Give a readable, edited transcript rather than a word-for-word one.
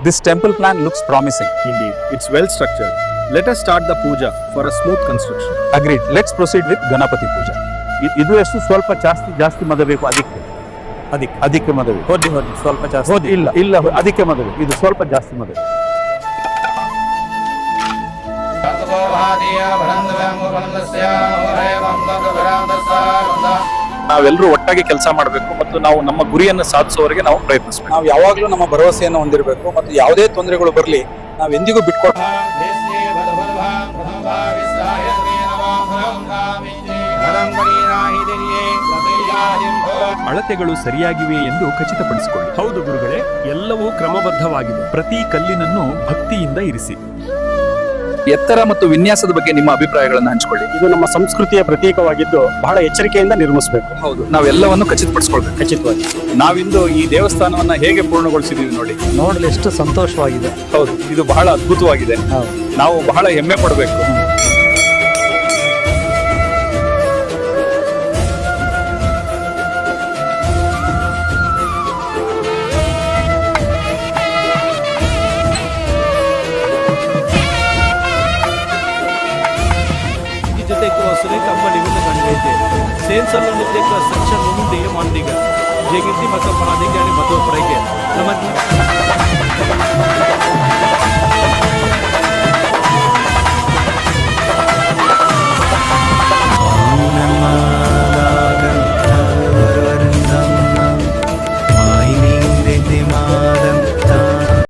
This temple plan looks promising. Indeed, it's well structured. Let us start the puja for a smooth construction. Agreed. Let's proceed with Ganapati Puja. ಇದು ಎಷ್ಟು ಸ್ವಲ್ಪ ಜಾಸ್ತಿ ಮದ ಬೇಕು ಅದಕ್ಕೆ ಮದ ಬೇಕು. ಹೋದಿ ಸ್ವಲ್ಪ ಜಾಸ್ತಿ ಇಲ್ಲ ಅದಕ್ಕೆ ಮದ ಬೇಕು. ಇದು ಸ್ವಲ್ಪ ಜಾಸ್ತಿ ಮದ ಬೇಕು. ನಾವೆಲ್ಲರೂ ಒಟ್ಟಾಗಿ ಕೆಲಸ ಮಾಡಬೇಕು ಮತ್ತು ನಾವು ನಮ್ಮ ಗುರಿಯನ್ನು ಸಾಧಿಸುವವರೆಗೆ ನಾವು ಪ್ರಯತ್ನಿಸಬೇಕು. ನಾವು ಯಾವಾಗಲೂ ನಮ್ಮ ಭರವಸೆಯನ್ನು ಹೊಂದಿರಬೇಕು ಮತ್ತು ಯಾವುದೇ ತೊಂದರೆಗಳು ಬರಲಿ ನಾವು ಎಂದಿಗೂ ಬಿಟ್ಕೊಡ. ಅಳತೆಗಳು ಸರಿಯಾಗಿವೆ ಎಂದು ಖಚಿತಪಡಿಸಿಕೊಳ್ಳಿ. ಹೌದು ಗುರುಗಳೇ, ಎಲ್ಲವೂ ಕ್ರಮಬದ್ಧವಾಗಿದೆ. ಪ್ರತಿ ಕಲ್ಲಿನನ್ನು ಭಕ್ತಿಯಿಂದ ಇರಿಸಿ. ಎತ್ತರ ಮತ್ತು ವಿನ್ಯಾಸದ ಬಗ್ಗೆ ನಿಮ್ಮ ಅಭಿಪ್ರಾಯಗಳನ್ನು ಹಂಚಿಕೊಳ್ಳಿ. ಇದು ನಮ್ಮ ಸಂಸ್ಕೃತಿಯ ಪ್ರತೀಕವಾಗಿದ್ದು ಬಹಳ ಎಚ್ಚರಿಕೆಯಿಂದ ನಿರ್ಮಿಸಬೇಕು. ಹೌದು, ನಾವೆಲ್ಲವನ್ನು ಖಚಿತಪಡಿಸಿಕೊಳ್ಬೇಕು. ಖಚಿತವಾಗಿ ನಾವಿಂದು ಈ ದೇವಸ್ಥಾನವನ್ನ ಹೇಗೆ ಪೂರ್ಣಗೊಳಿಸಿದೀವಿ ನೋಡಿ. ನೋಡಲು ಎಷ್ಟು ಸಂತೋಷವಾಗಿದೆ. ಹೌದು, ಇದು ಬಹಳ ಅದ್ಭುತವಾಗಿದೆ. ನಾವು ಬಹಳ ಹೆಮ್ಮೆ ಪಡಬೇಕು. Sensor lalu mereka section umum dia mandiga. Jadi kita macam pernah dengar ni betul pergi. Nama